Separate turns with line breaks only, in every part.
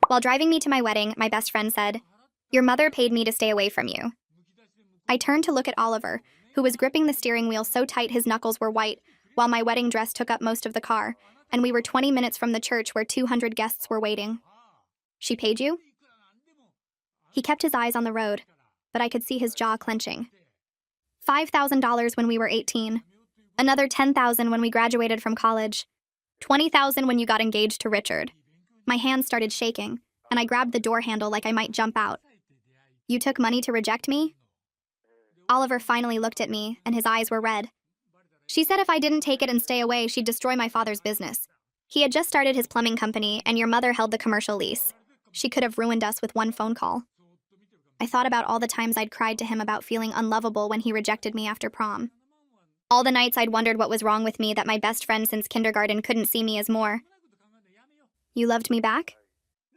While driving me to my wedding, my best friend said, "Your mother paid me to stay away from you." I turned to look at Oliver, who was gripping the steering wheel so tight his knuckles were white, while my wedding dress took up most of the car, and we were 20 minutes from the church where 200 guests were waiting. "She paid you?" He kept his eyes on the road, but I could see his jaw clenching. $5,000 when we were 18. Another $10,000 when we graduated from college. $20,000 when you got engaged to Richard. My hands started shaking, and I grabbed the door handle like I might jump out. "You took money to reject me?" Oliver finally looked at me, and his eyes were red. "She said if I didn't take it and stay away, she'd destroy my father's business. He had just started his plumbing company, and your mother held the commercial lease. She could have ruined us with one phone call." I thought about all the times I'd cried to him about feeling unlovable when he rejected me after prom. All the nights I'd wondered what was wrong with me that my best friend since kindergarten couldn't see me as more. "You loved me back?"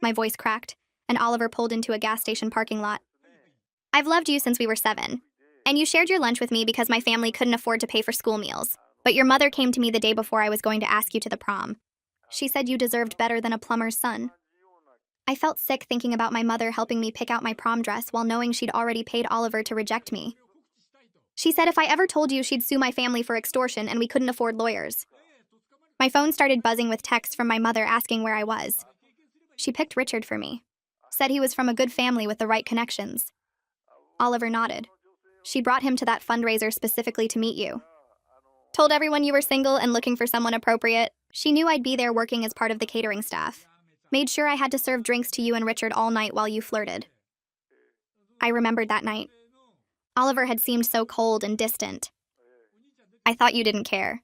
My voice cracked, and Oliver pulled into a gas station parking lot. "I've loved you since we were 7. And you shared your lunch with me because my family couldn't afford to pay for school meals. But your mother came to me the day before I was going to ask you to the prom. She said you deserved better than a plumber's son." I felt sick thinking about my mother helping me pick out my prom dress while knowing she'd already paid Oliver to reject me. "She said if I ever told you, she'd sue my family for extortion and we couldn't afford lawyers." My phone started buzzing with texts from my mother asking where I was. She picked Richard for me. Said he was from a good family with the right connections. Oliver nodded. "She brought him to that fundraiser specifically to meet you. Told everyone you were single and looking for someone appropriate. She knew I'd be there working as part of the catering staff. Made sure I had to serve drinks to you and Richard all night while you flirted." I remembered that night. Oliver had seemed so cold and distant. "I thought you didn't care.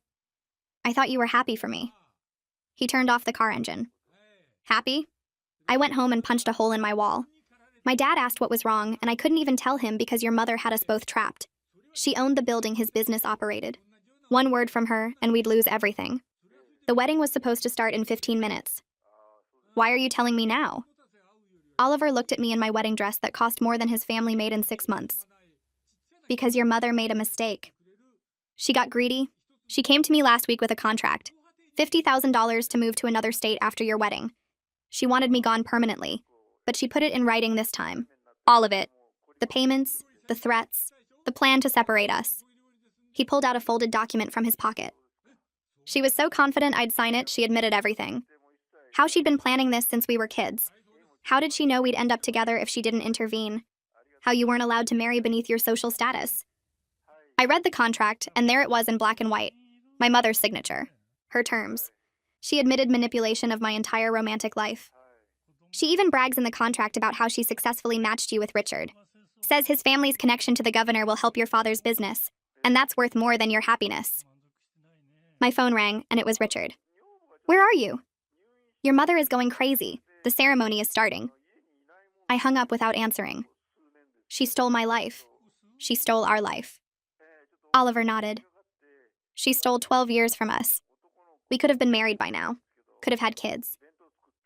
I thought you were happy for me." He turned off the car engine. "Happy?" I went home and punched a hole in my wall. My dad asked what was wrong, and I couldn't even tell him because your mother had us both trapped. She owned the building his business operated. One word from her, and we'd lose everything. The wedding was supposed to start in 15 minutes. "Why are you telling me now?" Oliver looked at me in my wedding dress that cost more than his family made in 6 months. "Because your mother made a mistake. She got greedy. She came to me last week with a contract. $50,000 to move to another state after your wedding. She wanted me gone permanently, but she put it in writing this time. All of it. The payments, the threats, the plan to separate us." He pulled out a folded document from his pocket. "She was so confident I'd sign it, she admitted everything. How she'd been planning this since we were kids. How did she know we'd end up together if she didn't intervene? How you weren't allowed to marry beneath your social status." I read the contract, and there it was in black and white. My mother's signature. Her terms. She admitted manipulation of my entire romantic life. She even brags in the contract about how she successfully matched you with Richard. Says his family's connection to the governor will help your father's business, and that's worth more than your happiness. My phone rang, and it was Richard. "Where are you?" "Your mother is going crazy. The ceremony is starting." I hung up without answering. She stole my life. She stole our life. Oliver nodded. "She stole 12 years from us. We could have been married by now. Could have had kids.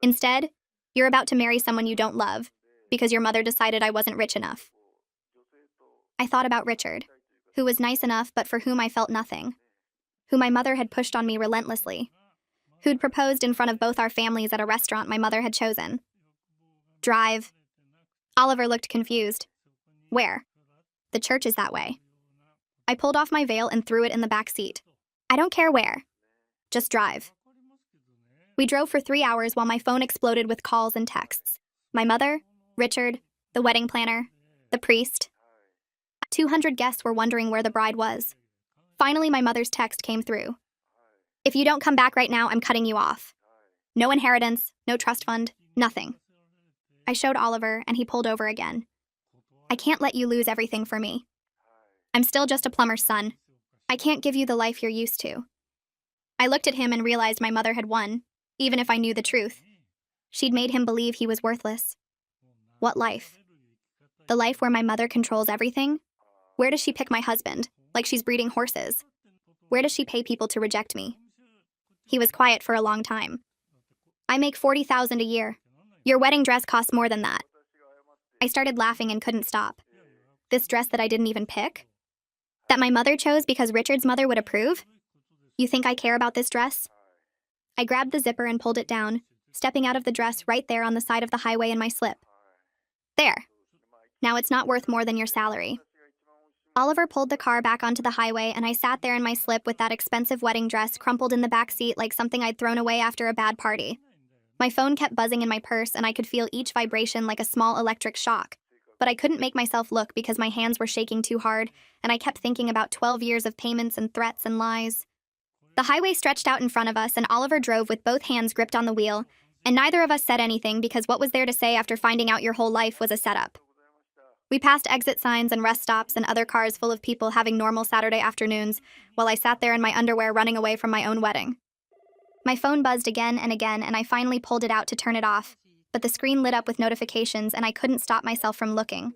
Instead, you're about to marry someone you don't love because your mother decided I wasn't rich enough." I thought about Richard, who was nice enough but for whom I felt nothing, who my mother had pushed on me relentlessly, who'd proposed in front of both our families at a restaurant my mother had chosen. "Drive." Oliver looked confused. "Where?" "The church is that way." I pulled off my veil and threw it in the back seat. "I don't care where. Just drive." We drove for 3 hours while my phone exploded with calls and texts. My mother, Richard, the wedding planner, the priest. 200 guests were wondering where the bride was. Finally, my mother's text came through. "If you don't come back right now, I'm cutting you off. No inheritance, no trust fund, nothing." I showed Oliver, and he pulled over again. "I can't let you lose everything for me. I'm still just a plumber's son. I can't give you the life you're used to." I looked at him and realized my mother had won, even if I knew the truth. She'd made him believe he was worthless. What life? The life where my mother controls everything? Where does she pick my husband, like she's breeding horses? Where does she pay people to reject me? He was quiet for a long time. "I make $40,000 a year. Your wedding dress costs more than that." I started laughing and couldn't stop. This dress that I didn't even pick? That my mother chose because Richard's mother would approve? You think I care about this dress? I grabbed the zipper and pulled it down, stepping out of the dress right there on the side of the highway in my slip. There. Now it's not worth more than your salary. Oliver pulled the car back onto the highway, and I sat there in my slip with that expensive wedding dress crumpled in the back seat like something I'd thrown away after a bad party. My phone kept buzzing in my purse, and I could feel each vibration like a small electric shock. But I couldn't make myself look because my hands were shaking too hard, and I kept thinking about 12 years of payments and threats and lies. The highway stretched out in front of us, and Oliver drove with both hands gripped on the wheel, and neither of us said anything because what was there to say after finding out your whole life was a setup? We passed exit signs and rest stops and other cars full of people having normal Saturday afternoons while I sat there in my underwear running away from my own wedding. My phone buzzed again, and I finally pulled it out to turn it off, but the screen lit up with notifications and I couldn't stop myself from looking.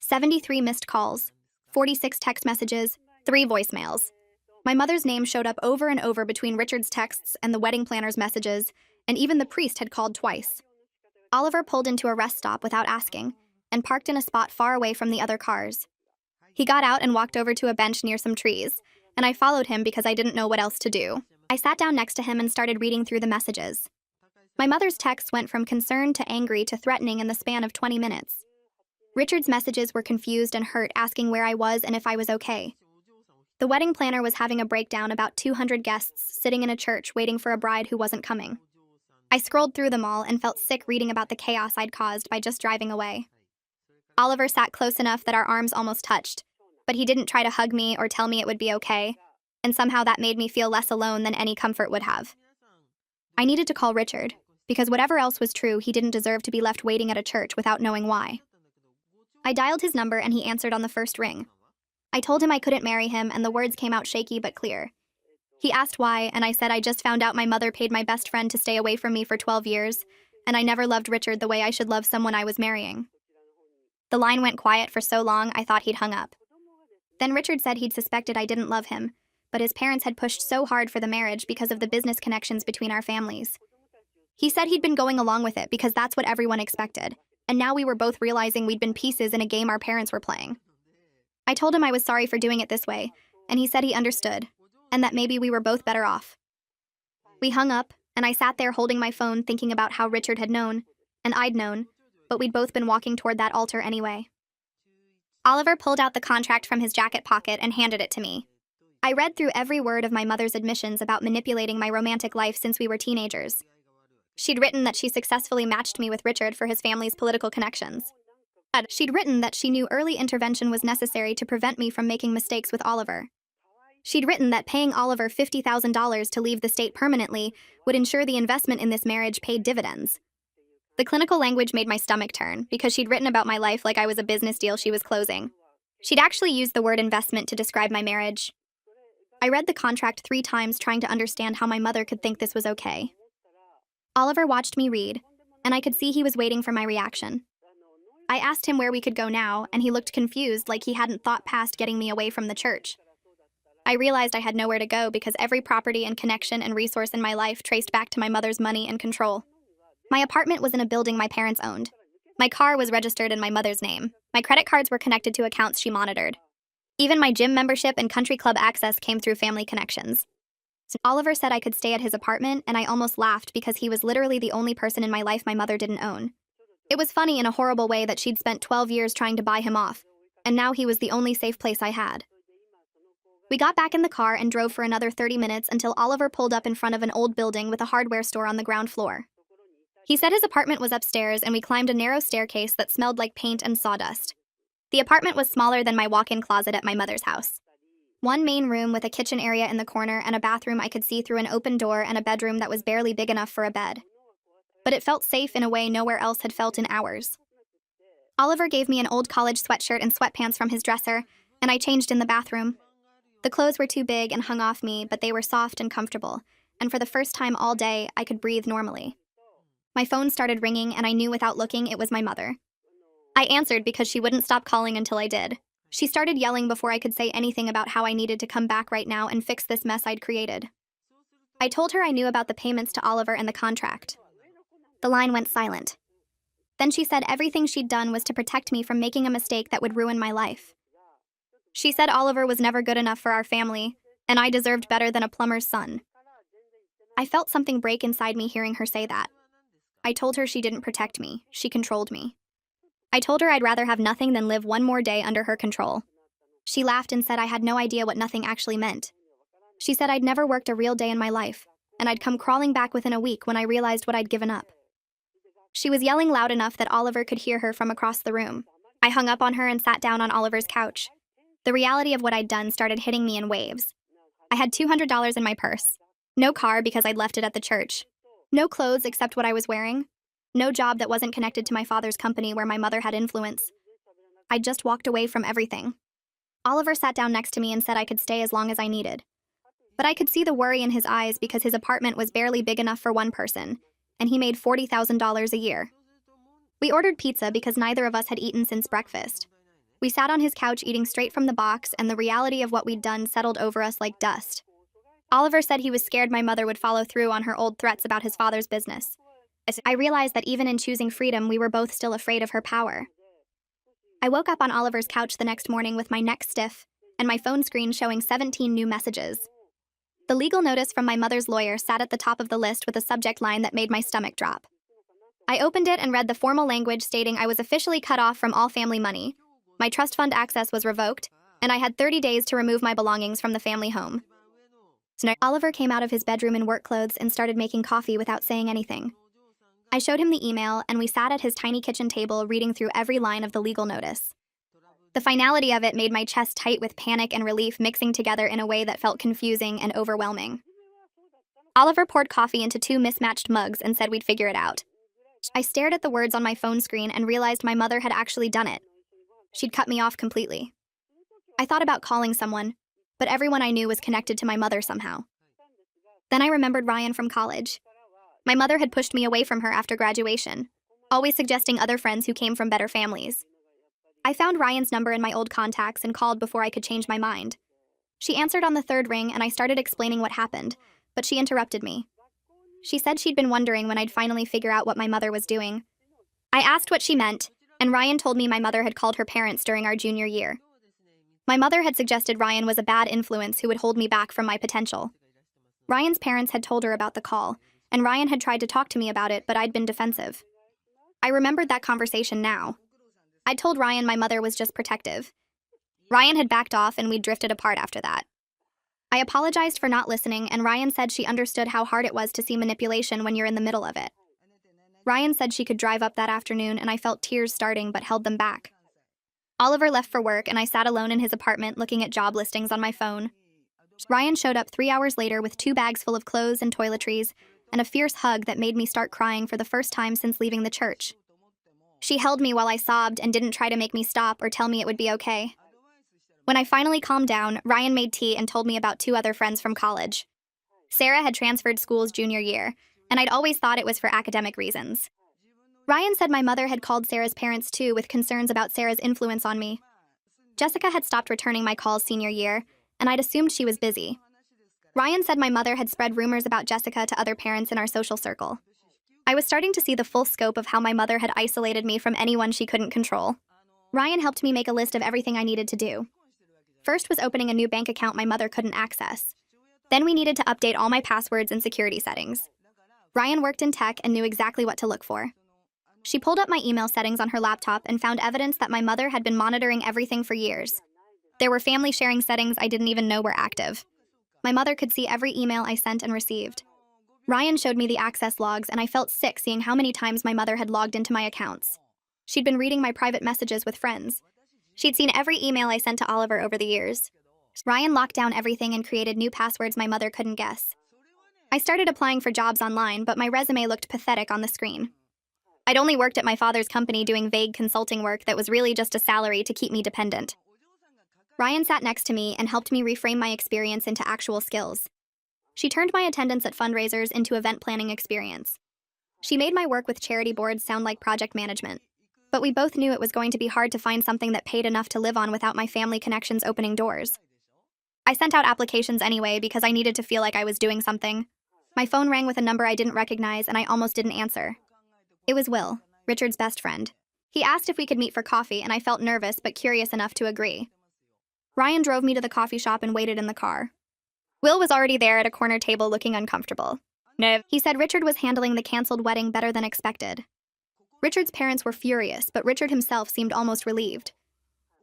73 missed calls, 46 text messages, 3 voicemails. My mother's name showed up over and over between Richard's texts and the wedding planner's messages, and even the priest had called twice. Oliver pulled into a rest stop without asking, and parked in a spot far away from the other cars. He got out and walked over to a bench near some trees, and I followed him because I didn't know what else to do. I sat down next to him and started reading through the messages. My mother's texts went from concerned to angry to threatening in the span of 20 minutes. Richard's messages were confused and hurt, asking where I was and if I was okay. The wedding planner was having a breakdown about 200 guests sitting in a church waiting for a bride who wasn't coming. I scrolled through them all and felt sick reading about the chaos I'd caused by just driving away. Oliver sat close enough that our arms almost touched, but he didn't try to hug me or tell me it would be okay, and somehow that made me feel less alone than any comfort would have. I needed to call Richard, because whatever else was true, he didn't deserve to be left waiting at a church without knowing why. I dialed his number and he answered on the first ring. I told him I couldn't marry him, and the words came out shaky but clear. He asked why, and I said I just found out my mother paid my best friend to stay away from me for 12 years, and I never loved Richard the way I should love someone I was marrying. The line went quiet for so long I thought he'd hung up. Then Richard said he'd suspected I didn't love him, but his parents had pushed so hard for the marriage because of the business connections between our families. He said he'd been going along with it because that's what everyone expected, and now we were both realizing we'd been pieces in a game our parents were playing. I told him I was sorry for doing it this way, and he said he understood, and that maybe we were both better off. We hung up, and I sat there holding my phone thinking about how Richard had known, and I'd known, but we'd both been walking toward that altar anyway. Oliver pulled out the contract from his jacket pocket and handed it to me. I read through every word of my mother's admissions about manipulating my romantic life since we were teenagers. She'd written that she successfully matched me with Richard for his family's political connections. She'd written that she knew early intervention was necessary to prevent me from making mistakes with Oliver. She'd written that paying Oliver $50,000 to leave the state permanently would ensure the investment in this marriage paid dividends. The clinical language made my stomach turn, because she'd written about my life like I was a business deal she was closing. She'd actually used the word investment to describe my marriage. I read the contract 3 times trying to understand how my mother could think this was okay. Oliver watched me read, and I could see he was waiting for my reaction. I asked him where we could go now, and he looked confused, like he hadn't thought past getting me away from the church. I realized I had nowhere to go because every property and connection and resource in my life traced back to my mother's money and control. My apartment was in a building my parents owned. My car was registered in my mother's name. My credit cards were connected to accounts she monitored. Even my gym membership and country club access came through family connections. Oliver said I could stay at his apartment, and I almost laughed because he was literally the only person in my life my mother didn't own. It was funny in a horrible way that she'd spent 12 years trying to buy him off, and now he was the only safe place I had. We got back in the car and drove for another 30 minutes until Oliver pulled up in front of an old building with a hardware store on the ground floor. He said his apartment was upstairs, and we climbed a narrow staircase that smelled like paint and sawdust. The apartment was smaller than my walk-in closet at my mother's house. One main room with a kitchen area in the corner and a bathroom I could see through an open door, and a bedroom that was barely big enough for a bed. But it felt safe in a way nowhere else had felt in hours. Oliver gave me an old college sweatshirt and sweatpants from his dresser, and I changed in the bathroom. The clothes were too big and hung off me, but they were soft and comfortable, and for the first time all day, I could breathe normally. My phone started ringing, and I knew without looking it was my mother. I answered because she wouldn't stop calling until I did. She started yelling before I could say anything about how I needed to come back right now and fix this mess I'd created. I told her I knew about the payments to Oliver and the contract. The line went silent. Then she said everything she'd done was to protect me from making a mistake that would ruin my life. She said Oliver was never good enough for our family, and I deserved better than a plumber's son. I felt something break inside me hearing her say that. I told her she didn't protect me, she controlled me. I told her I'd rather have nothing than live one more day under her control. She laughed and said I had no idea what nothing actually meant. She said I'd never worked a real day in my life, and I'd come crawling back within a week when I realized what I'd given up. She was yelling loud enough that Oliver could hear her from across the room. I hung up on her and sat down on Oliver's couch. The reality of what I'd done started hitting me in waves. I had $200 in my purse. No car because I'd left it at the church. No clothes except what I was wearing. No job that wasn't connected to my father's company where my mother had influence. I'd just walked away from everything. Oliver sat down next to me and said I could stay as long as I needed. But I could see the worry in his eyes because his apartment was barely big enough for one person, and he made $40,000 a year. We ordered pizza because neither of us had eaten since breakfast. We sat on his couch eating straight from the box, and the reality of what we'd done settled over us like dust. Oliver said he was scared my mother would follow through on her old threats about his father's business. I realized that even in choosing freedom, we were both still afraid of her power. I woke up on Oliver's couch the next morning with my neck stiff and my phone screen showing 17 new messages. The legal notice from my mother's lawyer sat at the top of the list with a subject line that made my stomach drop. I opened it and read the formal language stating I was officially cut off from all family money. My trust fund access was revoked, and I had 30 days to remove my belongings from the family home. Oliver came out of his bedroom in work clothes and started making coffee without saying anything. I showed him the email, and we sat at his tiny kitchen table reading through every line of the legal notice. The finality of it made my chest tight with panic and relief mixing together in a way that felt confusing and overwhelming. Oliver poured coffee into 2 mismatched mugs and said we'd figure it out. I stared at the words on my phone screen and realized my mother had actually done it. She'd cut me off completely. I thought about calling someone, but everyone I knew was connected to my mother somehow. Then I remembered Ryan from college. My mother had pushed me away from her after graduation, always suggesting other friends who came from better families. I found Ryan's number in my old contacts and called before I could change my mind. She answered on the 3rd ring and I started explaining what happened, but she interrupted me. She said she'd been wondering when I'd finally figure out what my mother was doing. I asked what she meant, and Ryan told me my mother had called her parents during our junior year. My mother had suggested Ryan was a bad influence who would hold me back from my potential. Ryan's parents had told her about the call, and Ryan had tried to talk to me about it, but I'd been defensive. I remembered that conversation now. I told Ryan my mother was just protective. Ryan had backed off and we'd drifted apart after that. I apologized for not listening, and Ryan said she understood how hard it was to see manipulation when you're in the middle of it. Ryan said she could drive up that afternoon, and I felt tears starting but held them back. Oliver left for work, and I sat alone in his apartment looking at job listings on my phone. Ryan showed up 3 hours later with 2 bags full of clothes and toiletries, and a fierce hug that made me start crying for the first time since leaving the church. She held me while I sobbed and didn't try to make me stop or tell me it would be okay. When I finally calmed down, Ryan made tea and told me about 2 other friends from college. Sarah had transferred schools junior year, and I'd always thought it was for academic reasons. Ryan said my mother had called Sarah's parents too with concerns about Sarah's influence on me. Jessica had stopped returning my calls senior year, and I'd assumed she was busy. Ryan said my mother had spread rumors about Jessica to other parents in our social circle. I was starting to see the full scope of how my mother had isolated me from anyone she couldn't control. Ryan helped me make a list of everything I needed to do. First was opening a new bank account my mother couldn't access. Then we needed to update all my passwords and security settings. Ryan worked in tech and knew exactly what to look for. She pulled up my email settings on her laptop and found evidence that my mother had been monitoring everything for years. There were family sharing settings I didn't even know were active. My mother could see every email I sent and received. Ryan showed me the access logs, and I felt sick seeing how many times my mother had logged into my accounts. She'd been reading my private messages with friends. She'd seen every email I sent to Oliver over the years. Ryan locked down everything and created new passwords my mother couldn't guess. I started applying for jobs online, but my resume looked pathetic on the screen. I'd only worked at my father's company doing vague consulting work that was really just a salary to keep me dependent. Ryan sat next to me and helped me reframe my experience into actual skills. She turned my attendance at fundraisers into event planning experience. She made my work with charity boards sound like project management. But we both knew it was going to be hard to find something that paid enough to live on without my family connections opening doors. I sent out applications anyway because I needed to feel like I was doing something. My phone rang with a number I didn't recognize, and I almost didn't answer. It was Will, Richard's best friend. He asked if we could meet for coffee, and I felt nervous but curious enough to agree. Ryan drove me to the coffee shop and waited in the car. Will was already there at a corner table looking uncomfortable. He said Richard was handling the canceled wedding better than expected. Richard's parents were furious, but Richard himself seemed almost relieved.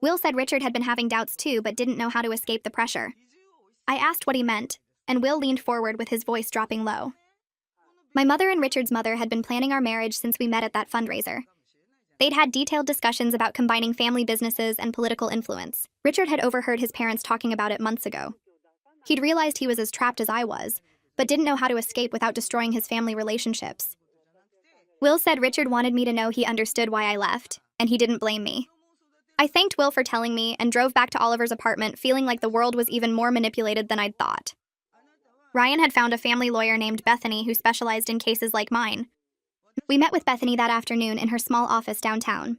Will said Richard had been having doubts too, but didn't know how to escape the pressure. I asked what he meant, and Will leaned forward with his voice dropping low. My mother and Richard's mother had been planning our marriage since we met at that fundraiser. They'd had detailed discussions about combining family businesses and political influence. Richard had overheard his parents talking about it months ago. He'd realized he was as trapped as I was, but didn't know how to escape without destroying his family relationships. Will said Richard wanted me to know he understood why I left, and he didn't blame me. I thanked Will for telling me and drove back to Oliver's apartment feeling like the world was even more manipulated than I'd thought. Ryan had found a family lawyer named Bethany who specialized in cases like mine. We met with Bethany that afternoon in her small office downtown.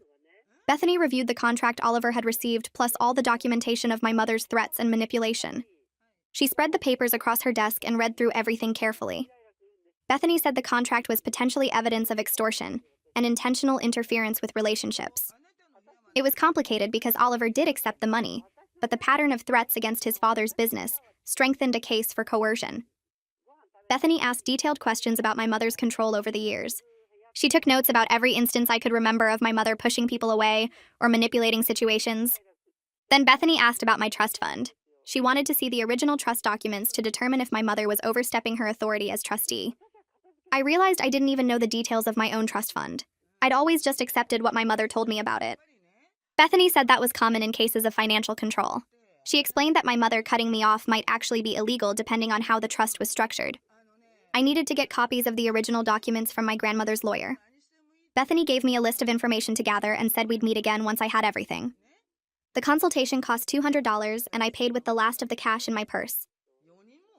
Bethany reviewed the contract Oliver had received plus all the documentation of my mother's threats and manipulation. She spread the papers across her desk and read through everything carefully. Bethany said the contract was potentially evidence of extortion and intentional interference with relationships. It was complicated because Oliver did accept the money, but the pattern of threats against his father's business strengthened a case for coercion. Bethany asked detailed questions about my mother's control over the years. She took notes about every instance I could remember of my mother pushing people away or manipulating situations. Then Bethany asked about my trust fund. She wanted to see the original trust documents to determine if my mother was overstepping her authority as trustee. I realized I didn't even know the details of my own trust fund. I'd always just accepted what my mother told me about it. Bethany said that was common in cases of financial control. She explained that my mother cutting me off might actually be illegal depending on how the trust was structured. I needed to get copies of the original documents from my grandmother's lawyer. Bethany gave me a list of information to gather and said we'd meet again once I had everything. The consultation cost $200, and I paid with the last of the cash in my purse.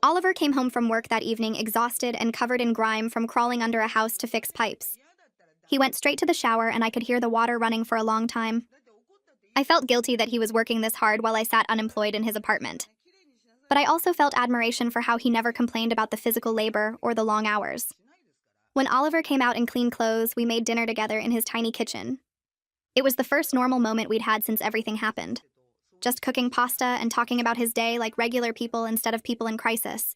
Oliver came home from work that evening exhausted and covered in grime from crawling under a house to fix pipes. He went straight to the shower and I could hear the water running for a long time. I felt guilty that he was working this hard while I sat unemployed in his apartment. But I also felt admiration for how he never complained about the physical labor or the long hours. When Oliver came out in clean clothes, we made dinner together in his tiny kitchen. It was the first normal moment we'd had since everything happened. Just cooking pasta and talking about his day like regular people instead of people in crisis.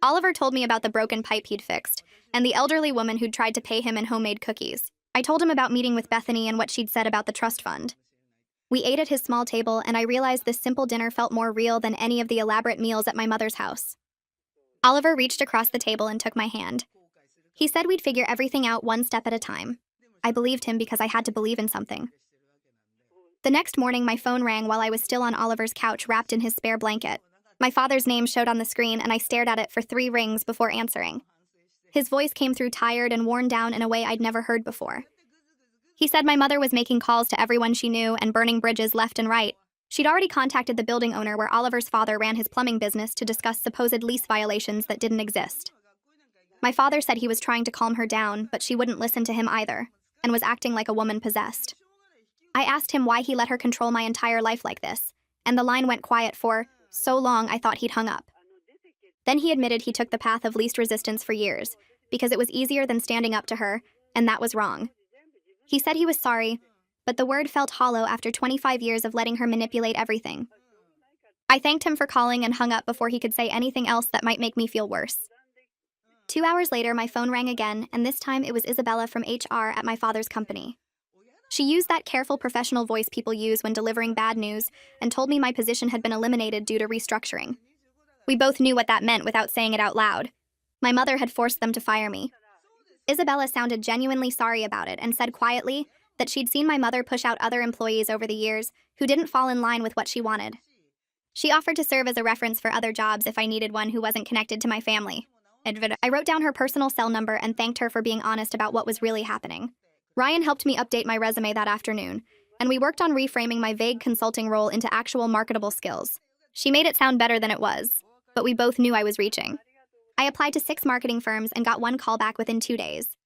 Oliver told me about the broken pipe he'd fixed, and the elderly woman who'd tried to pay him in homemade cookies. I told him about meeting with Bethany and what she'd said about the trust fund. We ate at his small table, and I realized this simple dinner felt more real than any of the elaborate meals at my mother's house. Oliver reached across the table and took my hand. He said we'd figure everything out one step at a time. I believed him because I had to believe in something. The next morning, my phone rang while I was still on Oliver's couch wrapped in his spare blanket. My father's name showed on the screen, and I stared at it for 3 rings before answering. His voice came through tired and worn down in a way I'd never heard before. He said my mother was making calls to everyone she knew and burning bridges left and right. She'd already contacted the building owner where Oliver's father ran his plumbing business to discuss supposed lease violations that didn't exist. My father said he was trying to calm her down, but she wouldn't listen to him either, and was acting like a woman possessed. I asked him why he let her control my entire life like this, and the line went quiet for so long I thought he'd hung up. Then he admitted he took the path of least resistance for years, because it was easier than standing up to her, and that was wrong. He said he was sorry, but the word felt hollow after 25 years of letting her manipulate everything. I thanked him for calling and hung up before he could say anything else that might make me feel worse. 2 hours later, my phone rang again, and this time it was Isabella from HR at my father's company. She used that careful professional voice people use when delivering bad news and told me my position had been eliminated due to restructuring. We both knew what that meant without saying it out loud. My mother had forced them to fire me. Isabella sounded genuinely sorry about it and said quietly that she'd seen my mother push out other employees over the years who didn't fall in line with what she wanted. She offered to serve as a reference for other jobs if I needed one who wasn't connected to my family. I wrote down her personal cell number and thanked her for being honest about what was really happening. Ryan helped me update my resume that afternoon, and we worked on reframing my vague consulting role into actual marketable skills. She made it sound better than it was, but we both knew I was reaching. I applied to 6 marketing firms and got 1 call back within 2 days.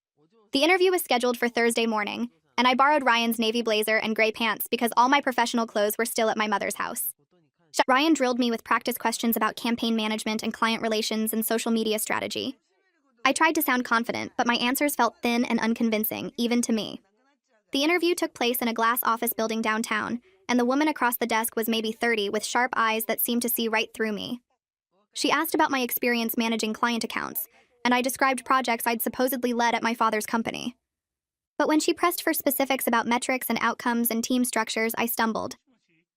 The interview was scheduled for Thursday morning, and I borrowed Ryan's navy blazer and gray pants because all my professional clothes were still at my mother's house. Ryan drilled me with practice questions about campaign management and client relations and social media strategy. I tried to sound confident, but my answers felt thin and unconvincing, even to me. The interview took place in a glass office building downtown, and the woman across the desk was maybe 30 with sharp eyes that seemed to see right through me. She asked about my experience managing client accounts, and I described projects I'd supposedly led at my father's company. But when she pressed for specifics about metrics and outcomes and team structures, I stumbled.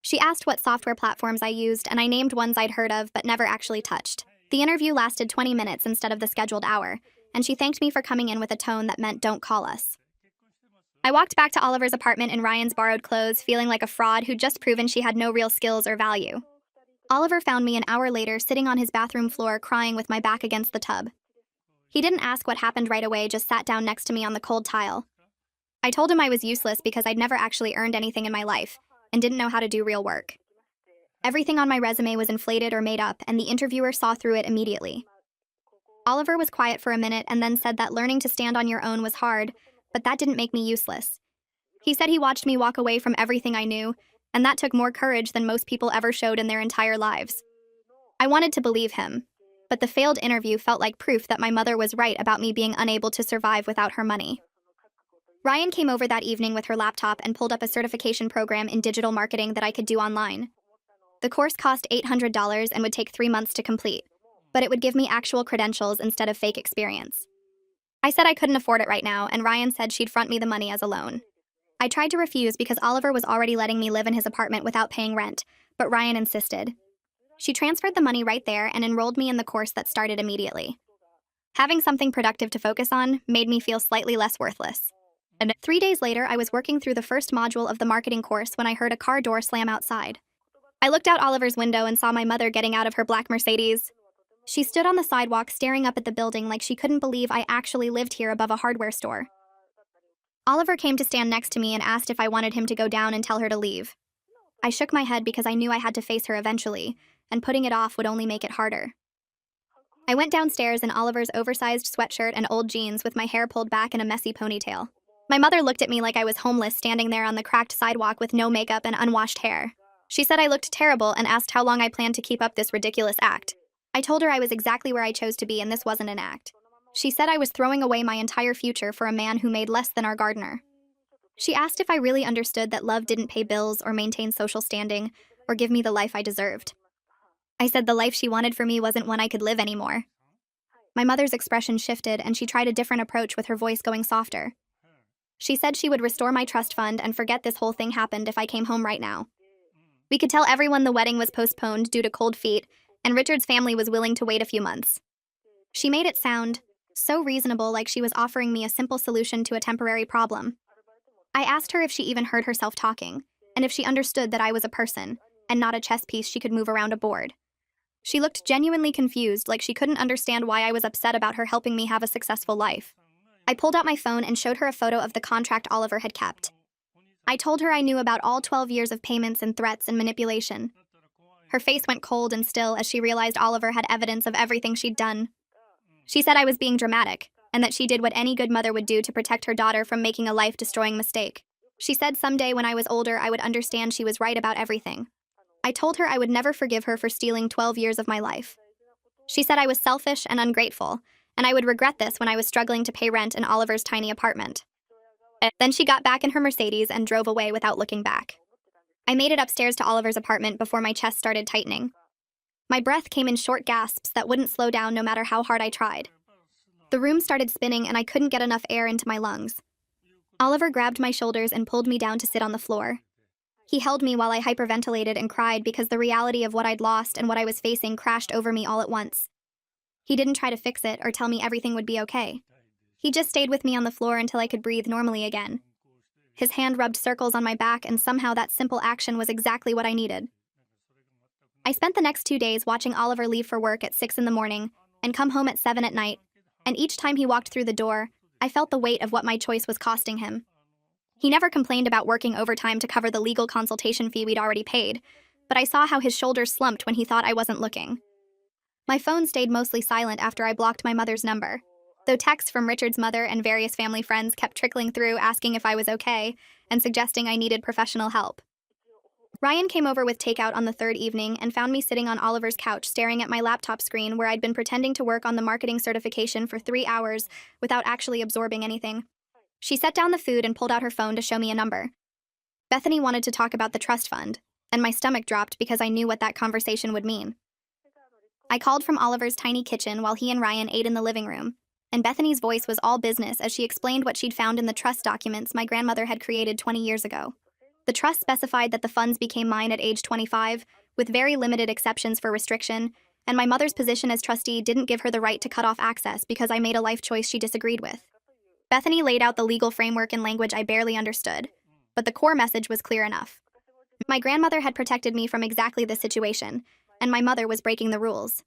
She asked what software platforms I used, and I named ones I'd heard of but never actually touched. The interview lasted 20 minutes instead of the scheduled hour, and she thanked me for coming in with a tone that meant don't call us. I walked back to Oliver's apartment in Ryan's borrowed clothes, feeling like a fraud who'd just proven she had no real skills or value. Oliver found me an hour later sitting on his bathroom floor crying with my back against the tub. He didn't ask what happened right away, just sat down next to me on the cold tile. I told him I was useless because I'd never actually earned anything in my life and didn't know how to do real work. Everything on my resume was inflated or made up, and the interviewer saw through it immediately. Oliver was quiet for a minute and then said that learning to stand on your own was hard, but that didn't make me useless. He said he watched me walk away from everything I knew, and that took more courage than most people ever showed in their entire lives. I wanted to believe him, but the failed interview felt like proof that my mother was right about me being unable to survive without her money. Ryan came over that evening with her laptop and pulled up a certification program in digital marketing that I could do online. The course cost $800 and would take 3 months to complete, but it would give me actual credentials instead of fake experience. I said I couldn't afford it right now, and Ryan said she'd front me the money as a loan. I tried to refuse because Oliver was already letting me live in his apartment without paying rent, but Ryan insisted. She transferred the money right there and enrolled me in the course that started immediately. Having something productive to focus on made me feel slightly less worthless. And 3 days later, I was working through the first module of the marketing course when I heard a car door slam outside. I looked out Oliver's window and saw my mother getting out of her black Mercedes. She stood on the sidewalk staring up at the building like she couldn't believe I actually lived here above a hardware store. Oliver came to stand next to me and asked if I wanted him to go down and tell her to leave. I shook my head because I knew I had to face her eventually, and putting it off would only make it harder. I went downstairs in Oliver's oversized sweatshirt and old jeans with my hair pulled back in a messy ponytail. My mother looked at me like I was homeless standing there on the cracked sidewalk with no makeup and unwashed hair. She said I looked terrible and asked how long I planned to keep up this ridiculous act. I told her I was exactly where I chose to be and this wasn't an act. She said I was throwing away my entire future for a man who made less than our gardener. She asked if I really understood that love didn't pay bills or maintain social standing or give me the life I deserved. I said the life she wanted for me wasn't one I could live anymore. My mother's expression shifted and she tried a different approach with her voice going softer. She said she would restore my trust fund and forget this whole thing happened if I came home right now. We could tell everyone the wedding was postponed due to cold feet, and Richard's family was willing to wait a few months. She made it sound so reasonable, like she was offering me a simple solution to a temporary problem. I asked her if she even heard herself talking, and if she understood that I was a person, and not a chess piece she could move around a board. She looked genuinely confused, like she couldn't understand why I was upset about her helping me have a successful life. I pulled out my phone and showed her a photo of the contract Oliver had kept. I told her I knew about all 12 years of payments and threats and manipulation. Her face went cold and still as she realized Oliver had evidence of everything she'd done. She said I was being dramatic, and that she did what any good mother would do to protect her daughter from making a life-destroying mistake. She said someday when I was older I would understand she was right about everything. I told her I would never forgive her for stealing 12 years of my life. She said I was selfish and ungrateful, and I would regret this when I was struggling to pay rent in Oliver's tiny apartment. Then she got back in her Mercedes and drove away without looking back. I made it upstairs to Oliver's apartment before my chest started tightening. My breath came in short gasps that wouldn't slow down no matter how hard I tried. The room started spinning and I couldn't get enough air into my lungs. Oliver grabbed my shoulders and pulled me down to sit on the floor. He held me while I hyperventilated and cried because the reality of what I'd lost and what I was facing crashed over me all at once. He didn't try to fix it or tell me everything would be okay. He just stayed with me on the floor until I could breathe normally again. His hand rubbed circles on my back, and somehow that simple action was exactly what I needed. I spent the next 2 days watching Oliver leave for work at 6 in the morning and come home at 7 at night, and each time he walked through the door, I felt the weight of what my choice was costing him. He never complained about working overtime to cover the legal consultation fee we'd already paid, but I saw how his shoulders slumped when he thought I wasn't looking. My phone stayed mostly silent after I blocked my mother's number, though texts from Richard's mother and various family friends kept trickling through asking if I was okay and suggesting I needed professional help. Ryan came over with takeout on the third evening and found me sitting on Oliver's couch staring at my laptop screen where I'd been pretending to work on the marketing certification for 3 hours without actually absorbing anything. She set down the food and pulled out her phone to show me a number. Bethany wanted to talk about the trust fund, and my stomach dropped because I knew what that conversation would mean. I called from Oliver's tiny kitchen while he and Ryan ate in the living room, and Bethany's voice was all business as she explained what she'd found in the trust documents my grandmother had created 20 years ago. The trust specified that the funds became mine at age 25, with very limited exceptions for restriction, and my mother's position as trustee didn't give her the right to cut off access because I made a life choice she disagreed with. Bethany laid out the legal framework in language I barely understood, but the core message was clear enough. My grandmother had protected me from exactly this situation, and my mother was breaking the rules.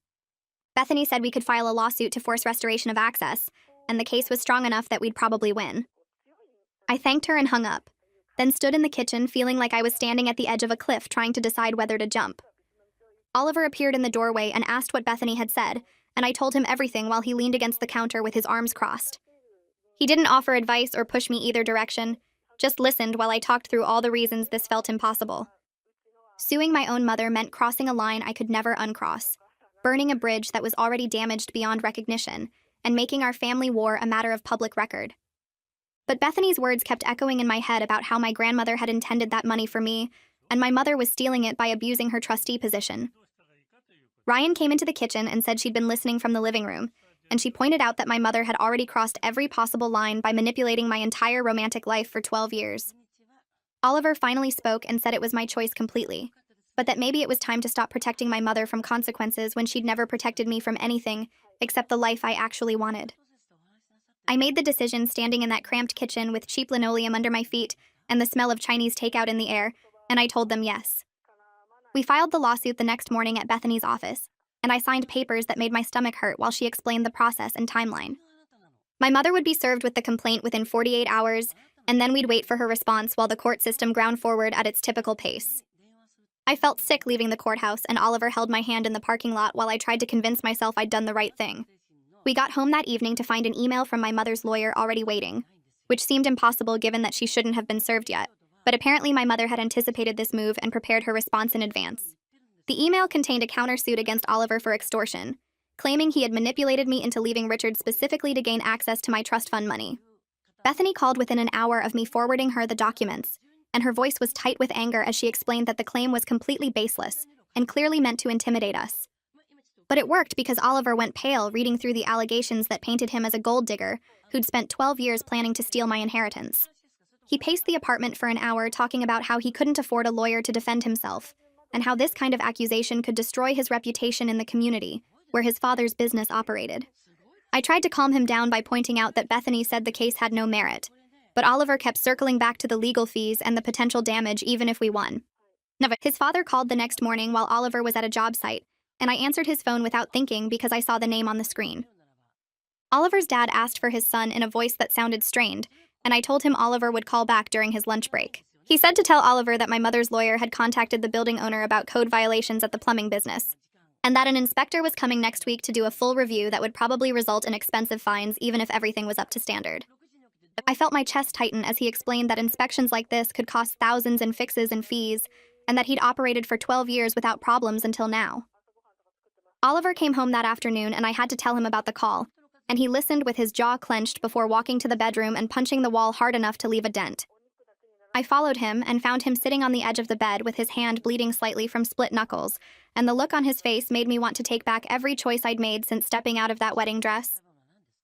Bethany said we could file a lawsuit to force restoration of access, and the case was strong enough that we'd probably win. I thanked her and hung up, then stood in the kitchen feeling like I was standing at the edge of a cliff trying to decide whether to jump. Oliver appeared in the doorway and asked what Bethany had said, and I told him everything while he leaned against the counter with his arms crossed. He didn't offer advice or push me either direction, just listened while I talked through all the reasons this felt impossible. Suing my own mother meant crossing a line I could never uncross, burning a bridge that was already damaged beyond recognition, and making our family war a matter of public record. But Bethany's words kept echoing in my head about how my grandmother had intended that money for me, and my mother was stealing it by abusing her trustee position. Ryan came into the kitchen and said she'd been listening from the living room, and she pointed out that my mother had already crossed every possible line by manipulating my entire romantic life for 12 years. Oliver finally spoke and said it was my choice completely, but that maybe it was time to stop protecting my mother from consequences when she'd never protected me from anything except the life I actually wanted. I made the decision standing in that cramped kitchen with cheap linoleum under my feet and the smell of Chinese takeout in the air, and I told them yes. We filed the lawsuit the next morning at Bethany's office, and I signed papers that made my stomach hurt while she explained the process and timeline. My mother would be served with the complaint within 48 hours, and then we'd wait for her response while the court system ground forward at its typical pace. I felt sick leaving the courthouse, and Oliver held my hand in the parking lot while I tried to convince myself I'd done the right thing. We got home that evening to find an email from my mother's lawyer already waiting, which seemed impossible given that she shouldn't have been served yet, but apparently my mother had anticipated this move and prepared her response in advance. The email contained a countersuit against Oliver for extortion, claiming he had manipulated me into leaving Richard specifically to gain access to my trust fund money. Bethany called within an hour of me forwarding her the documents, and her voice was tight with anger as she explained that the claim was completely baseless and clearly meant to intimidate us. But it worked because Oliver went pale reading through the allegations that painted him as a gold digger who'd spent 12 years planning to steal my inheritance. He paced the apartment for an hour talking about how he couldn't afford a lawyer to defend himself, and how this kind of accusation could destroy his reputation in the community, where his father's business operated. I tried to calm him down by pointing out that Bethany said the case had no merit, but Oliver kept circling back to the legal fees and the potential damage even if we won. His father called the next morning while Oliver was at a job site, and I answered his phone without thinking because I saw the name on the screen. Oliver's dad asked for his son in a voice that sounded strained, and I told him Oliver would call back during his lunch break. He said to tell Oliver that my mother's lawyer had contacted the building owner about code violations at the plumbing business, and that an inspector was coming next week to do a full review that would probably result in expensive fines even if everything was up to standard. I felt my chest tighten as he explained that inspections like this could cost thousands in fixes and fees, and that he'd operated for 12 years without problems until now. Oliver came home that afternoon and I had to tell him about the call, and he listened with his jaw clenched before walking to the bedroom and punching the wall hard enough to leave a dent. I followed him and found him sitting on the edge of the bed with his hand bleeding slightly from split knuckles, and the look on his face made me want to take back every choice I'd made since stepping out of that wedding dress.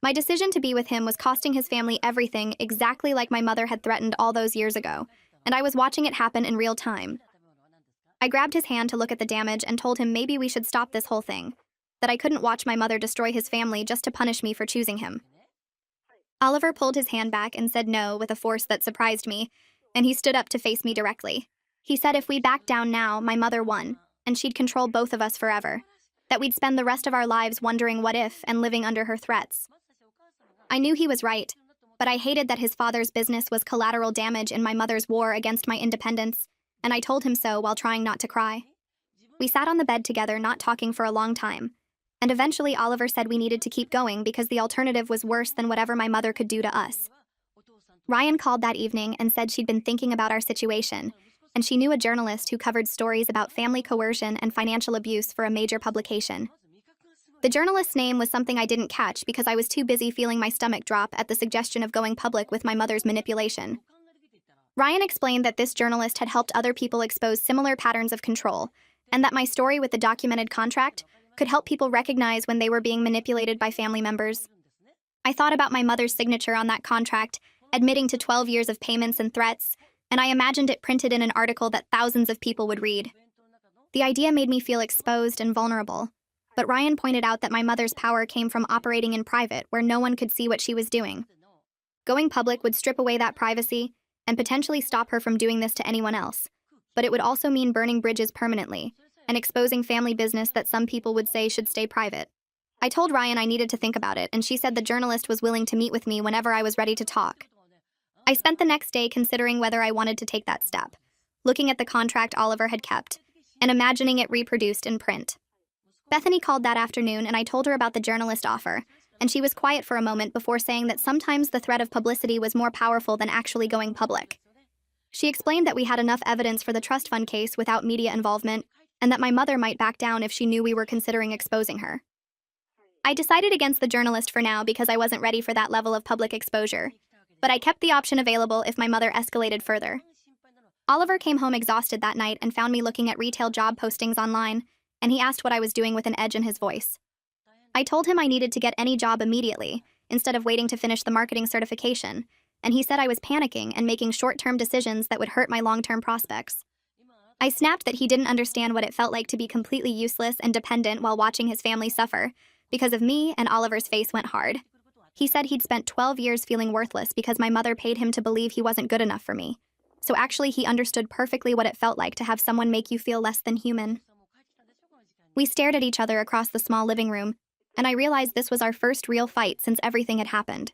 My decision to be with him was costing his family everything exactly like my mother had threatened all those years ago, and I was watching it happen in real time. I grabbed his hand to look at the damage and told him maybe we should stop this whole thing, that I couldn't watch my mother destroy his family just to punish me for choosing him. Oliver pulled his hand back and said no with a force that surprised me, and he stood up to face me directly. He said if we backed down now, my mother won, and she'd control both of us forever, that we'd spend the rest of our lives wondering what if and living under her threats. I knew he was right, but I hated that his father's business was collateral damage in my mother's war against my independence, and I told him so while trying not to cry. We sat on the bed together, not talking for a long time, and eventually Oliver said we needed to keep going because the alternative was worse than whatever my mother could do to us. Ryan called that evening and said she'd been thinking about our situation, and she knew a journalist who covered stories about family coercion and financial abuse for a major publication. The journalist's name was something I didn't catch because I was too busy feeling my stomach drop at the suggestion of going public with my mother's manipulation. Ryan explained that this journalist had helped other people expose similar patterns of control, and that my story with the documented contract could help people recognize when they were being manipulated by family members. I thought about my mother's signature on that contract, admitting to 12 years of payments and threats, and I imagined it printed in an article that thousands of people would read. The idea made me feel exposed and vulnerable, but Ryan pointed out that my mother's power came from operating in private, where no one could see what she was doing. Going public would strip away that privacy and potentially stop her from doing this to anyone else, but it would also mean burning bridges permanently and exposing family business that some people would say should stay private. I told Ryan I needed to think about it, and she said the journalist was willing to meet with me whenever I was ready to talk. I spent the next day considering whether I wanted to take that step, looking at the contract Oliver had kept, and imagining it reproduced in print. Bethany called that afternoon, and I told her about the journalist offer, and she was quiet for a moment before saying that sometimes the threat of publicity was more powerful than actually going public. She explained that we had enough evidence for the trust fund case without media involvement, and that my mother might back down if she knew we were considering exposing her. I decided against the journalist for now because I wasn't ready for that level of public exposure, but I kept the option available if my mother escalated further. Oliver came home exhausted that night and found me looking at retail job postings online, and he asked what I was doing with an edge in his voice. I told him I needed to get any job immediately, instead of waiting to finish the marketing certification, and he said I was panicking and making short-term decisions that would hurt my long-term prospects. I snapped that he didn't understand what it felt like to be completely useless and dependent while watching his family suffer. Because of me, and Oliver's face went hard. He said he'd spent 12 years feeling worthless because my mother paid him to believe he wasn't good enough for me. So actually he understood perfectly what it felt like to have someone make you feel less than human. We stared at each other across the small living room, and I realized this was our first real fight since everything had happened.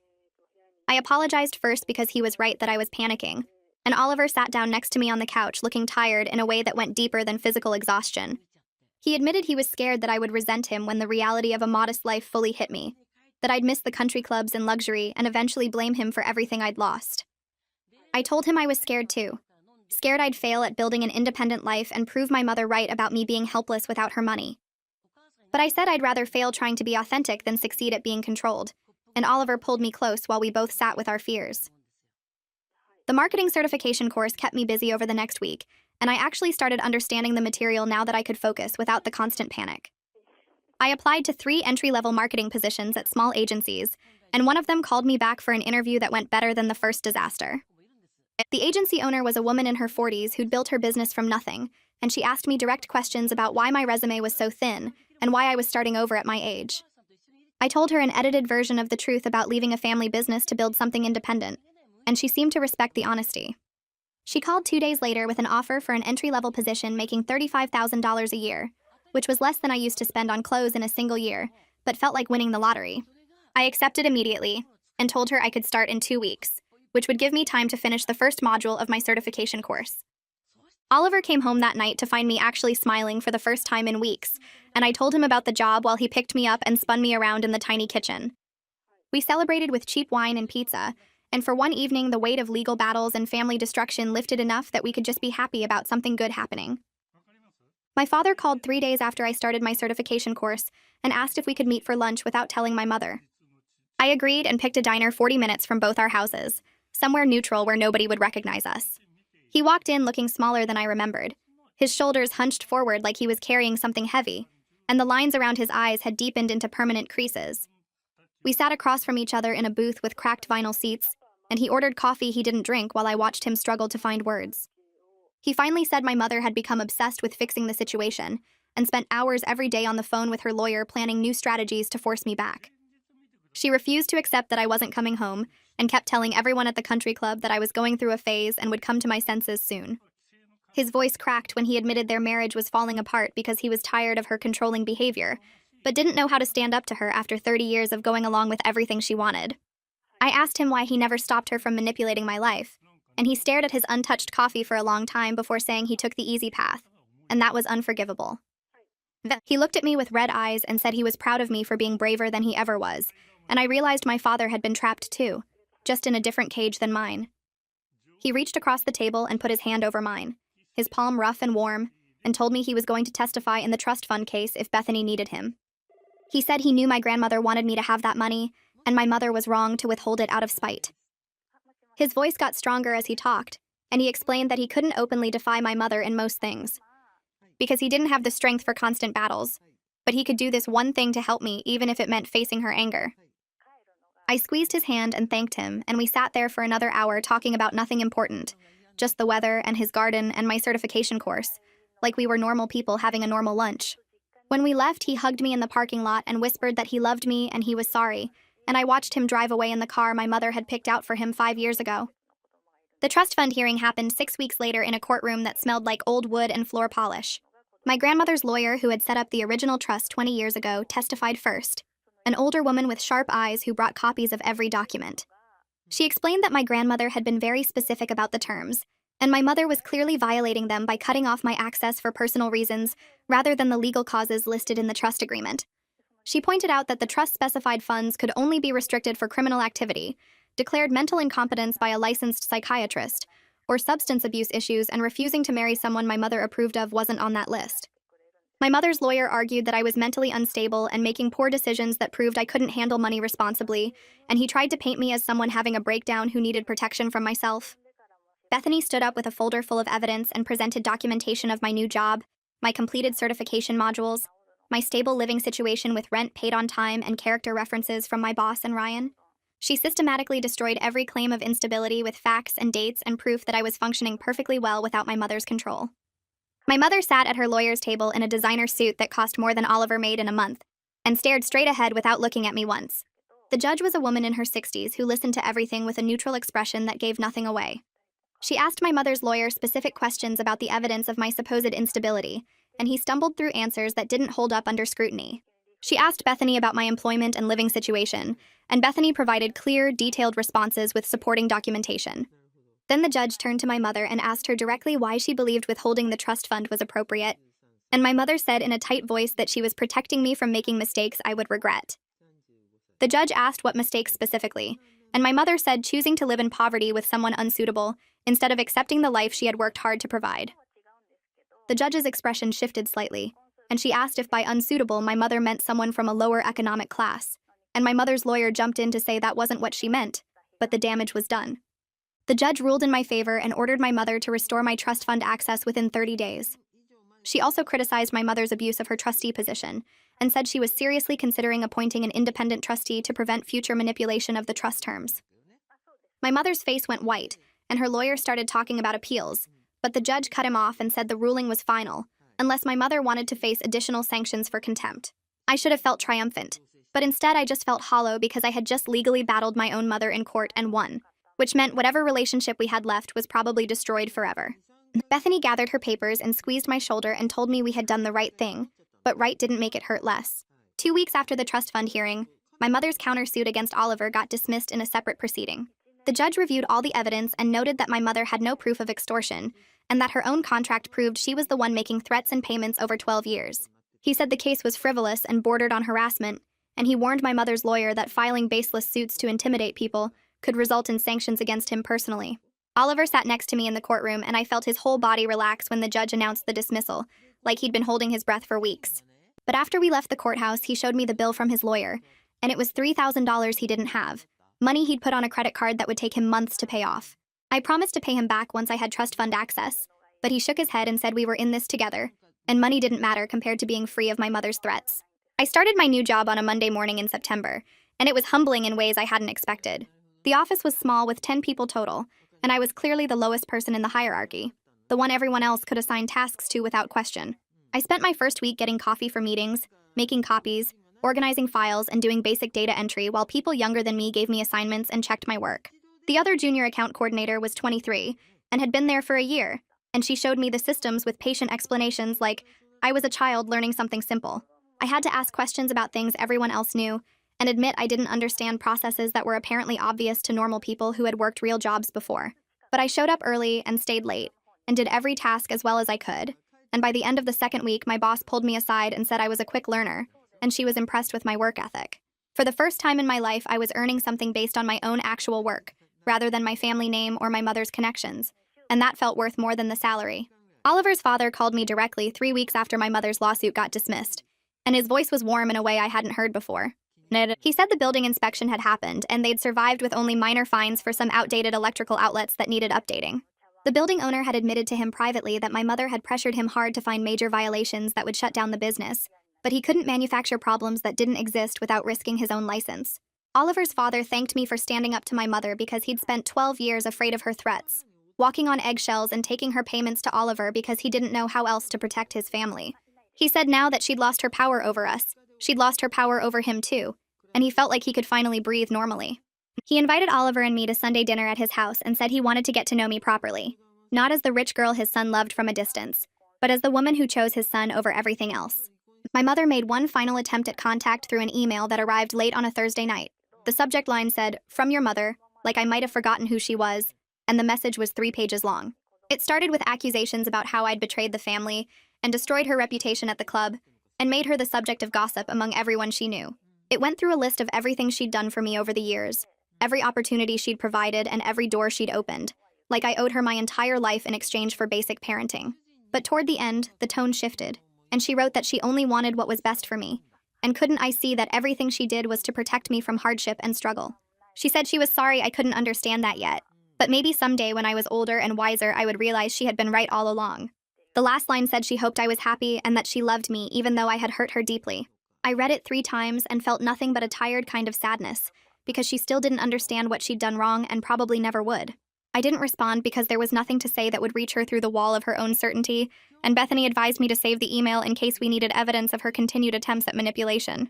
I apologized first because he was right that I was panicking, and Oliver sat down next to me on the couch looking tired in a way that went deeper than physical exhaustion. He admitted he was scared that I would resent him when the reality of a modest life fully hit me, that I'd miss the country clubs and luxury and eventually blame him for everything I'd lost. I told him I was scared too. Scared I'd fail at building an independent life and prove my mother right about me being helpless without her money. But I said I'd rather fail trying to be authentic than succeed at being controlled, and Oliver pulled me close while we both sat with our fears. The marketing certification course kept me busy over the next week, and I actually started understanding the material now that I could focus without the constant panic. I applied to 3 entry-level marketing positions at small agencies, and one of them called me back for an interview that went better than the first disaster. The agency owner was a woman in her 40s who'd built her business from nothing, and she asked me direct questions about why my resume was so thin and why I was starting over at my age. I told her an edited version of the truth about leaving a family business to build something independent, and she seemed to respect the honesty. She called 2 days later with an offer for an entry-level position making $35,000 a year, which was less than I used to spend on clothes in a single year, but felt like winning the lottery. I accepted immediately and told her I could start in 2 weeks, which would give me time to finish the first module of my certification course. Oliver came home that night to find me actually smiling for the first time in weeks, and I told him about the job while he picked me up and spun me around in the tiny kitchen. We celebrated with cheap wine and pizza, and for one evening the weight of legal battles and family destruction lifted enough that we could just be happy about something good happening. My father called 3 days after I started my certification course and asked if we could meet for lunch without telling my mother. I agreed and picked a diner 40 minutes from both our houses, somewhere neutral where nobody would recognize us. He walked in looking smaller than I remembered. His shoulders hunched forward like he was carrying something heavy, and the lines around his eyes had deepened into permanent creases. We sat across from each other in a booth with cracked vinyl seats, and he ordered coffee he didn't drink while I watched him struggle to find words. He finally said my mother had become obsessed with fixing the situation and spent hours every day on the phone with her lawyer planning new strategies to force me back. She refused to accept that I wasn't coming home and kept telling everyone at the country club that I was going through a phase and would come to my senses soon. His voice cracked when he admitted their marriage was falling apart because he was tired of her controlling behavior, but didn't know how to stand up to her after 30 years of going along with everything she wanted. I asked him why he never stopped her from manipulating my life, and he stared at his untouched coffee for a long time before saying he took the easy path, and that was unforgivable. He looked at me with red eyes and said he was proud of me for being braver than he ever was, and I realized my father had been trapped too, just in a different cage than mine. He reached across the table and put his hand over mine, his palm rough and warm, and told me he was going to testify in the trust fund case if Bethany needed him. He said he knew my grandmother wanted me to have that money, and my mother was wrong to withhold it out of spite. His voice got stronger as he talked, and he explained that he couldn't openly defy my mother in most things, because he didn't have the strength for constant battles, but he could do this one thing to help me, even if it meant facing her anger. I squeezed his hand and thanked him, and we sat there for another hour talking about nothing important, just the weather and his garden and my certification course, like we were normal people having a normal lunch. When we left, he hugged me in the parking lot and whispered that he loved me and he was sorry, and I watched him drive away in the car my mother had picked out for him 5 years ago. The trust fund hearing happened 6 weeks later in a courtroom that smelled like old wood and floor polish. My grandmother's lawyer, who had set up the original trust 20 years ago, testified first, an older woman with sharp eyes who brought copies of every document. She explained that my grandmother had been very specific about the terms, and my mother was clearly violating them by cutting off my access for personal reasons rather than the legal causes listed in the trust agreement. She pointed out that the trust-specified funds could only be restricted for criminal activity, declared mental incompetence by a licensed psychiatrist, or substance abuse issues, and refusing to marry someone my mother approved of wasn't on that list. My mother's lawyer argued that I was mentally unstable and making poor decisions that proved I couldn't handle money responsibly, and he tried to paint me as someone having a breakdown who needed protection from myself. Bethany stood up with a folder full of evidence and presented documentation of my new job, my completed certification modules, my stable living situation with rent paid on time, and character references from my boss and Ryan. She systematically destroyed every claim of instability with facts and dates and proof that I was functioning perfectly well without my mother's control. My mother sat at her lawyer's table in a designer suit that cost more than Oliver made in a month, and stared straight ahead without looking at me once. The judge was a woman in her 60s who listened to everything with a neutral expression that gave nothing away. She asked my mother's lawyer specific questions about the evidence of my supposed instability, and he stumbled through answers that didn't hold up under scrutiny. She asked Bethany about my employment and living situation, and Bethany provided clear, detailed responses with supporting documentation. Then the judge turned to my mother and asked her directly why she believed withholding the trust fund was appropriate, and my mother said in a tight voice that she was protecting me from making mistakes I would regret. The judge asked what mistakes specifically, and my mother said choosing to live in poverty with someone unsuitable instead of accepting the life she had worked hard to provide. The judge's expression shifted slightly, and she asked if by unsuitable my mother meant someone from a lower economic class, and my mother's lawyer jumped in to say that wasn't what she meant, but the damage was done. The judge ruled in my favor and ordered my mother to restore my trust fund access within 30 days. She also criticized my mother's abuse of her trustee position and said she was seriously considering appointing an independent trustee to prevent future manipulation of the trust terms. My mother's face went white, and her lawyer started talking about appeals, but the judge cut him off and said the ruling was final, unless my mother wanted to face additional sanctions for contempt. I should have felt triumphant, but instead I just felt hollow because I had just legally battled my own mother in court and won, which meant whatever relationship we had left was probably destroyed forever. Bethany gathered her papers and squeezed my shoulder and told me we had done the right thing, but right didn't make it hurt less. 2 weeks after the trust fund hearing, my mother's countersuit against Oliver got dismissed in a separate proceeding. The judge reviewed all the evidence and noted that my mother had no proof of extortion, and that her own contract proved she was the one making threats and payments over 12 years. He said the case was frivolous and bordered on harassment, and he warned my mother's lawyer that filing baseless suits to intimidate people could result in sanctions against him personally. Oliver sat next to me in the courtroom, and I felt his whole body relax when the judge announced the dismissal, like he'd been holding his breath for weeks. But after we left the courthouse, he showed me the bill from his lawyer, and it was $3,000 he didn't have, money he'd put on a credit card that would take him months to pay off. I promised to pay him back once I had trust fund access, but he shook his head and said we were in this together, and money didn't matter compared to being free of my mother's threats. I started my new job on a Monday morning in September, and it was humbling in ways I hadn't expected. The office was small with 10 people total, and I was clearly the lowest person in the hierarchy, the one everyone else could assign tasks to without question. I spent my first week getting coffee for meetings, making copies, organizing files, and doing basic data entry while people younger than me gave me assignments and checked my work. The other junior account coordinator was 23 and had been there for a year, and she showed me the systems with patient explanations like I was a child learning something simple. I had to ask questions about things everyone else knew and admit I didn't understand processes that were apparently obvious to normal people who had worked real jobs before. But I showed up early and stayed late and did every task as well as I could, and by the end of the second week, my boss pulled me aside and said I was a quick learner, and she was impressed with my work ethic. For the first time in my life, I was earning something based on my own actual work, rather than my family name or my mother's connections, and that felt worth more than the salary. Oliver's father called me directly 3 weeks after my mother's lawsuit got dismissed, and his voice was warm in a way I hadn't heard before. He said the building inspection had happened, and they'd survived with only minor fines for some outdated electrical outlets that needed updating. The building owner had admitted to him privately that my mother had pressured him hard to find major violations that would shut down the business, but he couldn't manufacture problems that didn't exist without risking his own license. Oliver's father thanked me for standing up to my mother because he'd spent 12 years afraid of her threats, walking on eggshells and taking her payments to Oliver because he didn't know how else to protect his family. He said now that she'd lost her power over us, she'd lost her power over him too, and he felt like he could finally breathe normally. He invited Oliver and me to Sunday dinner at his house and said he wanted to get to know me properly, not as the rich girl his son loved from a distance, but as the woman who chose his son over everything else. My mother made one final attempt at contact through an email that arrived late on a Thursday night. The subject line said, "From your mother," like I might have forgotten who she was, and the message was 3 pages long. It started with accusations about how I'd betrayed the family and destroyed her reputation at the club, and made her the subject of gossip among everyone she knew. It went through a list of everything she'd done for me over the years, every opportunity she'd provided, and every door she'd opened, like I owed her my entire life in exchange for basic parenting. But toward the end, the tone shifted, and she wrote that she only wanted what was best for me, and couldn't I see that everything she did was to protect me from hardship and struggle. She said she was sorry I couldn't understand that yet, but maybe someday when I was older and wiser I would realize she had been right all along. The last line said she hoped I was happy and that she loved me even though I had hurt her deeply. I read it 3 times and felt nothing but a tired kind of sadness, because she still didn't understand what she'd done wrong and probably never would. I didn't respond because there was nothing to say that would reach her through the wall of her own certainty, and Bethany advised me to save the email in case we needed evidence of her continued attempts at manipulation.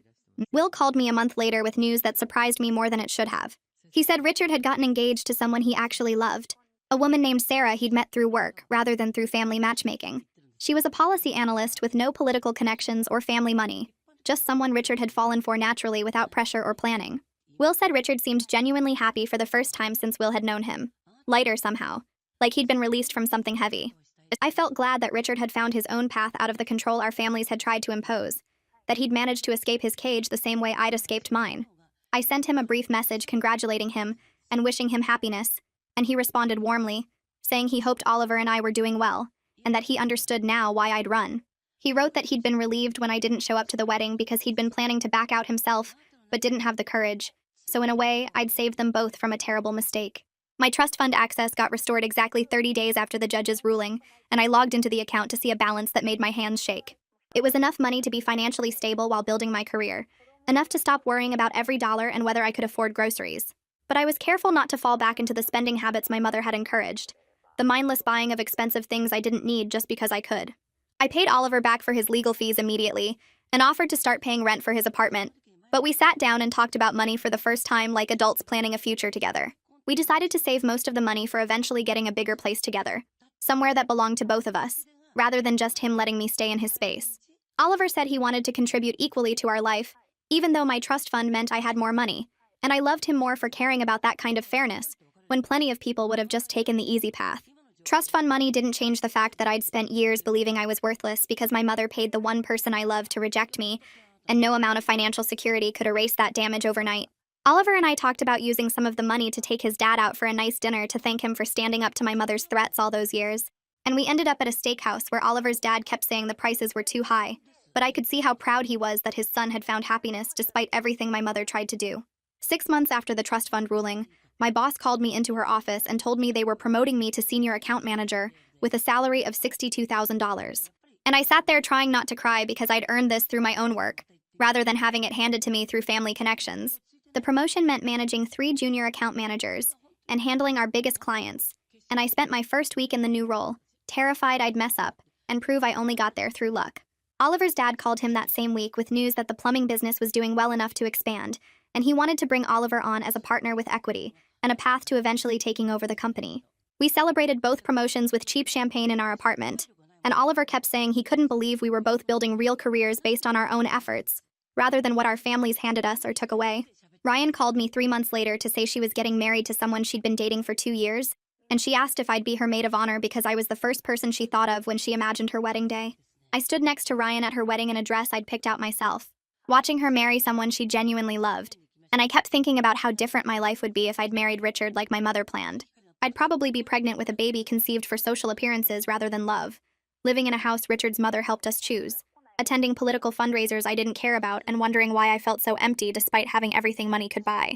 Will called me a month later with news that surprised me more than it should have. He said Richard had gotten engaged to someone he actually loved, a woman named Sarah he'd met through work rather than through family matchmaking. She was a policy analyst with no political connections or family money, just someone Richard had fallen for naturally without pressure or planning. Will said Richard seemed genuinely happy for the first time since Will had known him. Lighter somehow, like he'd been released from something heavy. I felt glad that Richard had found his own path out of the control our families had tried to impose, that he'd managed to escape his cage the same way I'd escaped mine. I sent him a brief message congratulating him and wishing him happiness, and he responded warmly, saying he hoped Oliver and I were doing well, and that he understood now why I'd run. He wrote that he'd been relieved when I didn't show up to the wedding because he'd been planning to back out himself, but didn't have the courage, so in a way, I'd saved them both from a terrible mistake. My trust fund access got restored exactly 30 days after the judge's ruling, and I logged into the account to see a balance that made my hands shake. It was enough money to be financially stable while building my career, enough to stop worrying about every dollar and whether I could afford groceries. But I was careful not to fall back into the spending habits my mother had encouraged, the mindless buying of expensive things I didn't need just because I could. I paid Oliver back for his legal fees immediately and offered to start paying rent for his apartment, but we sat down and talked about money for the first time like adults planning a future together. We decided to save most of the money for eventually getting a bigger place together, somewhere that belonged to both of us, rather than just him letting me stay in his space. Oliver said he wanted to contribute equally to our life, even though my trust fund meant I had more money, and I loved him more for caring about that kind of fairness, when plenty of people would have just taken the easy path. Trust fund money didn't change the fact that I'd spent years believing I was worthless because my mother paid the one person I loved to reject me, and no amount of financial security could erase that damage overnight. Oliver and I talked about using some of the money to take his dad out for a nice dinner to thank him for standing up to my mother's threats all those years, and we ended up at a steakhouse where Oliver's dad kept saying the prices were too high, but I could see how proud he was that his son had found happiness despite everything my mother tried to do. 6 months after the trust fund ruling, my boss called me into her office and told me they were promoting me to senior account manager with a salary of $62,000. And I sat there trying not to cry because I'd earned this through my own work, rather than having it handed to me through family connections. The promotion meant managing 3 junior account managers and handling our biggest clients, and I spent my first week in the new role, terrified I'd mess up and prove I only got there through luck. Oliver's dad called him that same week with news that the plumbing business was doing well enough to expand, and he wanted to bring Oliver on as a partner with equity and a path to eventually taking over the company. We celebrated both promotions with cheap champagne in our apartment, and Oliver kept saying he couldn't believe we were both building real careers based on our own efforts, rather than what our families handed us or took away. Ryan called me 3 months later to say she was getting married to someone she'd been dating for 2 years, and she asked if I'd be her maid of honor because I was the first person she thought of when she imagined her wedding day. I stood next to Ryan at her wedding in a dress I'd picked out myself, watching her marry someone she genuinely loved, and I kept thinking about how different my life would be if I'd married Richard like my mother planned. I'd probably be pregnant with a baby conceived for social appearances rather than love, living in a house Richard's mother helped us choose, attending political fundraisers I didn't care about and wondering why I felt so empty despite having everything money could buy.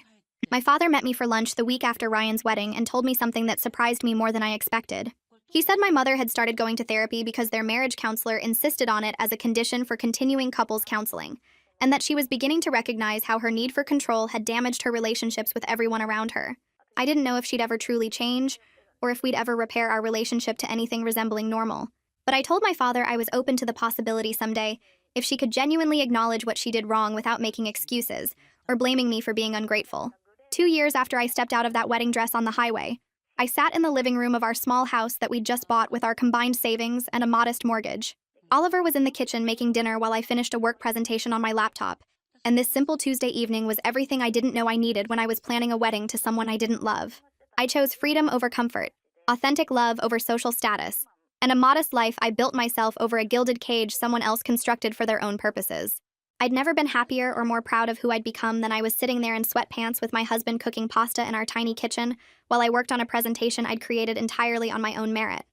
My father met me for lunch the week after Ryan's wedding and told me something that surprised me more than I expected. He said my mother had started going to therapy because their marriage counselor insisted on it as a condition for continuing couples counseling, and that she was beginning to recognize how her need for control had damaged her relationships with everyone around her. I didn't know if she'd ever truly change, or if we'd ever repair our relationship to anything resembling normal. But I told my father I was open to the possibility someday, if she could genuinely acknowledge what she did wrong without making excuses, or blaming me for being ungrateful. 2 years after I stepped out of that wedding dress on the highway, I sat in the living room of our small house that we'd just bought with our combined savings and a modest mortgage. Oliver was in the kitchen making dinner while I finished a work presentation on my laptop, and this simple Tuesday evening was everything I didn't know I needed when I was planning a wedding to someone I didn't love. I chose freedom over comfort, authentic love over social status, and a modest life I built myself over a gilded cage someone else constructed for their own purposes. I'd never been happier or more proud of who I'd become than I was sitting there in sweatpants with my husband cooking pasta in our tiny kitchen while I worked on a presentation I'd created entirely on my own merit.